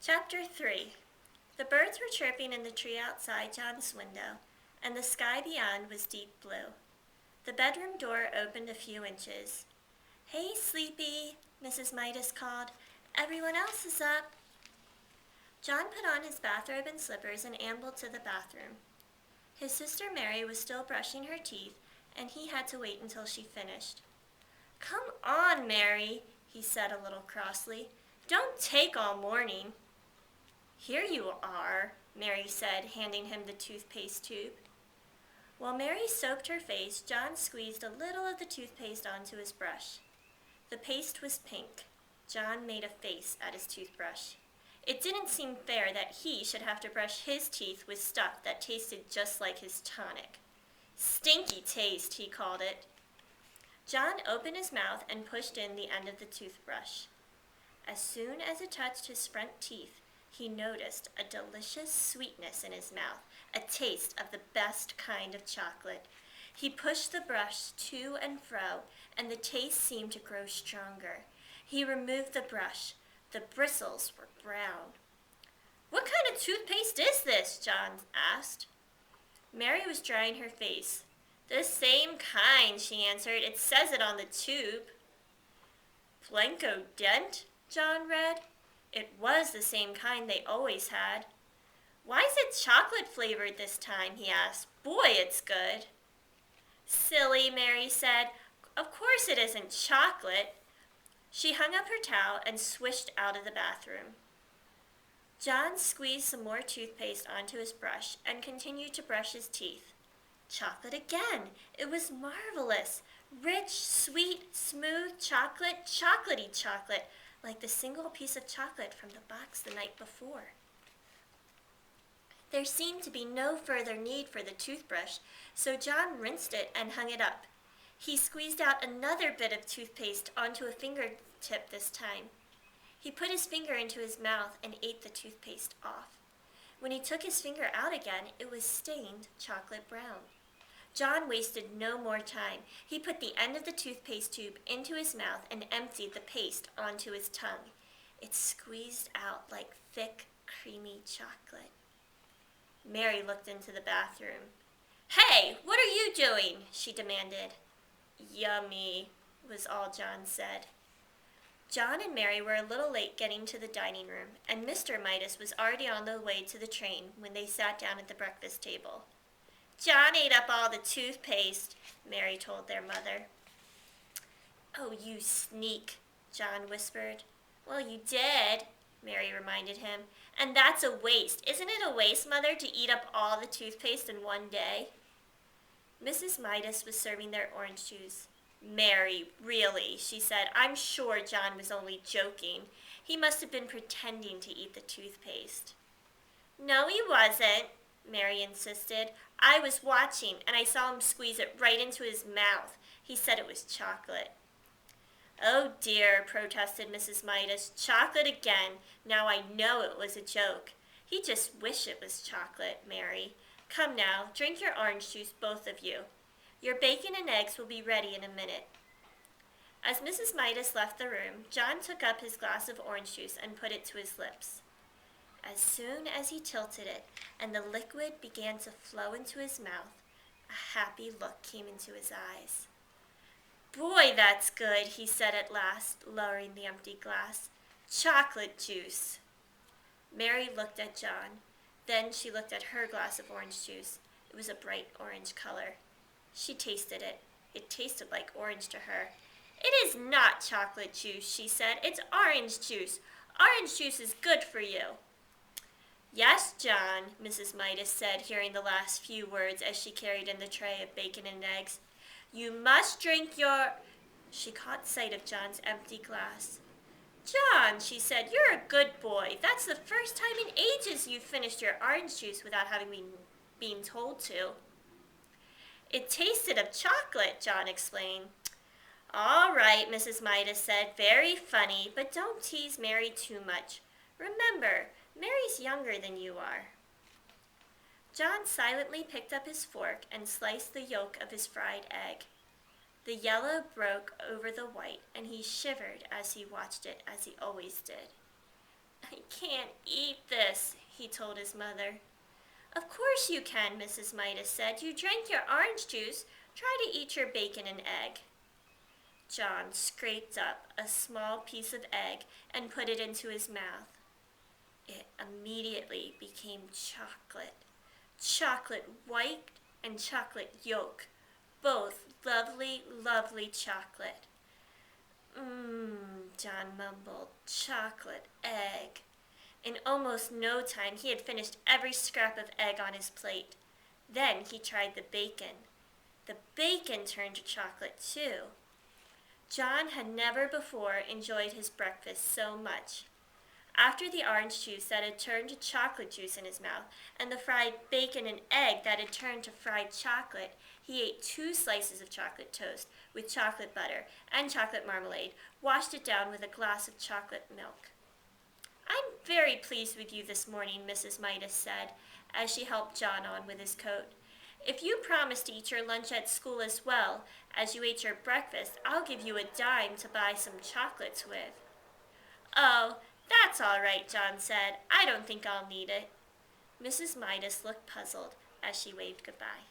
Chapter 3. The birds were chirping in the tree outside John's window, and the sky beyond was deep blue. The bedroom door opened a few inches. "Hey, Sleepy," Mrs. Midas called. "Everyone else is up." John put on his bathrobe and slippers and ambled to the bathroom. His sister Mary was still brushing her teeth, and he had to wait until she finished. "Come on, Mary," he said a little crossly. "Don't take all morning." "Here you are," Mary said, handing him the toothpaste tube. While Mary soaped her face, John squeezed a little of the toothpaste onto his brush. The paste was pink. John made a face at his toothbrush. It didn't seem fair that he should have to brush his teeth with stuff that tasted just like his tonic. "Stinky taste," he called it. John opened his mouth and pushed in the end of the toothbrush. As soon as it touched his front teeth, he noticed a delicious sweetness in his mouth, a taste of the best kind of chocolate. He pushed the brush to and fro, and the taste seemed to grow stronger. He removed the brush. The bristles were brown. "What kind of toothpaste is this?" John asked. Mary was drying her face. "The same kind," she answered. "It says it on the tube." "Blanco Dent," John read. It was the same kind they always had. "Why is it chocolate flavored this time?" he asked. "Boy, it's good." "Silly," Mary said. "Of course it isn't chocolate." She hung up her towel and swished out of the bathroom. John squeezed some more toothpaste onto his brush and continued to brush his teeth. Chocolate again! It was marvelous! Rich, sweet, smooth chocolate, chocolatey chocolate, like the single piece of chocolate from the box the night before. There seemed to be no further need for the toothbrush, so John rinsed it and hung it up. He squeezed out another bit of toothpaste onto a fingertip this time. He put his finger into his mouth and ate the toothpaste off. When he took his finger out again, it was stained chocolate brown. John wasted no more time. He put the end of the toothpaste tube into his mouth and emptied the paste onto his tongue. It squeezed out like thick, creamy chocolate. Mary looked into the bathroom. "Hey, what are you doing?" she demanded. "Yummy," was all John said. John and Mary were a little late getting to the dining room, and Mr. Midas was already on the way to the train when they sat down at the breakfast table. "John ate up all the toothpaste," Mary told their mother. "Oh, you sneak," John whispered. "Well, you did," Mary reminded him. "And that's a waste. Isn't it a waste, Mother, to eat up all the toothpaste in one day?" Mrs. Midas was serving their orange juice. "Mary, really," she said. "I'm sure John was only joking. He must have been pretending to eat the toothpaste." "No, he wasn't," Mary insisted. "I was watching, and I saw him squeeze it right into his mouth. He said it was chocolate." "Oh dear," protested Mrs. Midas. "Chocolate again. Now I know it was a joke. He just wished it was chocolate, Mary. Come now, drink your orange juice, both of you. Your bacon and eggs will be ready in a minute." As Mrs. Midas left the room, John took up his glass of orange juice and put it to his lips. As soon as he tilted it and the liquid began to flow into his mouth, a happy look came into his eyes. "Boy, that's good," he said at last, lowering the empty glass. "Chocolate juice." Mary looked at John. Then she looked at her glass of orange juice. It was a bright orange color. She tasted it. It tasted like orange to her. "It is not chocolate juice," she said. "It's orange juice. Orange juice is good for you." "Yes, John," Mrs. Midas said, hearing the last few words as she carried in the tray of bacon and eggs. "You must drink your—" She caught sight of John's empty glass. "John," she said, "you're a good boy. That's the first time in ages you've finished your orange juice without having been told to." "It tasted of chocolate," John explained. "All right," Mrs. Midas said, "very funny, but don't tease Mary too much. Remember, Mary's younger than you are." John silently picked up his fork and sliced the yolk of his fried egg. The yellow broke over the white, and he shivered as he watched it, as he always did. "I can't eat this," he told his mother. "Of course you can," Mrs. Midas said. "You drank your orange juice. Try to eat your bacon and egg." John scraped up a small piece of egg and put it into his mouth. It immediately became chocolate. Chocolate white and chocolate yolk. Both lovely, lovely chocolate. John mumbled. Chocolate egg. In almost no time he had finished every scrap of egg on his plate. Then he tried the bacon. The bacon turned to chocolate too. John had never before enjoyed his breakfast so much. After the orange juice that had turned to chocolate juice in his mouth, and the fried bacon and egg that had turned to fried chocolate, he ate 2 slices of chocolate toast with chocolate butter and chocolate marmalade, washed it down with a glass of chocolate milk. "I'm very pleased with you this morning," Mrs. Midas said, as she helped John on with his coat. "If you promise to eat your lunch at school as well as you ate your breakfast, I'll give you a dime to buy some chocolates with." "Oh, that's all right," John said. "I don't think I'll need it." Mrs. Midas looked puzzled as she waved goodbye.